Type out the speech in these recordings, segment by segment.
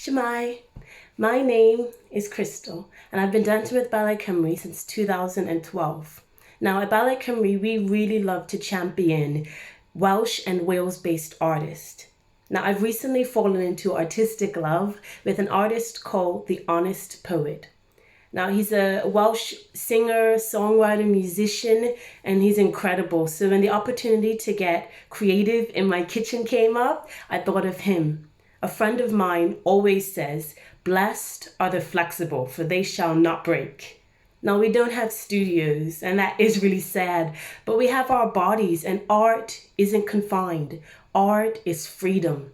Shemai, my name is Crystal, and I've been dancing with Ballet Cymru since 2012. Now, at Ballet Cymru, we really love to champion Welsh and Wales-based artists. Now, I've recently fallen into artistic love with an artist called The Honest Poet. Now, he's a Welsh singer, songwriter, musician, and he's incredible. So when the opportunity to get creative in my kitchen came up, I thought of him. A friend of mine always says, "Blessed are the flexible, for they shall not break." Now, we don't have studios, and that is really sad, but we have our bodies, and art isn't confined. Art is freedom.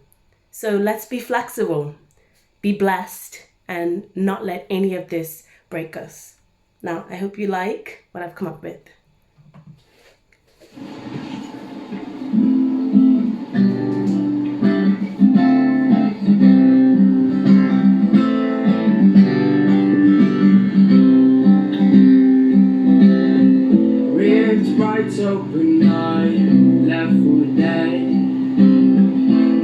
So let's be flexible, be blessed, and not let any of this break us. Now, I hope you like what I've come up with. Right open night, left for dead.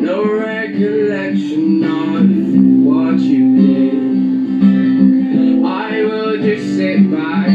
No recollection of what you did. I will just sit back